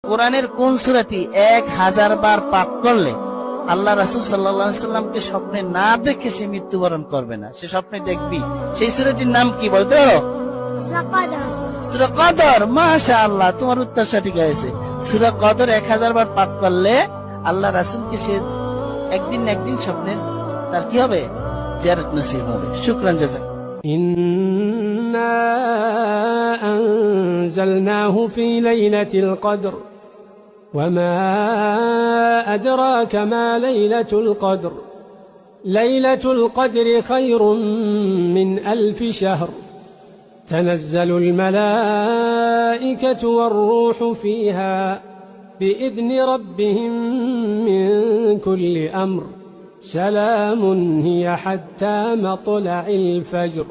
কোরআনের কোন সূরাটি 1000 বার পাঠ করলে আল্লাহ রাসূল সাল্লাল্লাহু আলাইহি সাল্লামকে স্বপ্নে না দেখে সে মৃত্যুবরণ করবে না, সে স্বপ্নে দেখবি? সেই সূরাটির নাম কি বলতো? সূরা কদর। মাশাআল্লাহ, তোমার উত্তর সঠিক হয়েছে। সূরা কদর 1000 বার পাঠ করলে আল্লাহ রাসূলকে সে একদিন না একদিন স্বপ্নে তার কি হবে? জিয়ারত নসিব হবে। শুকরান জাযাক। إنا أنزلناه في ليلة القدر وما أدراك ما ليلة القدر ليلة القدر خير من 1000 شهر تنزل الملائكة والروح فيها بإذن ربهم من كل أمر سلام هي حتى مطلع الفجر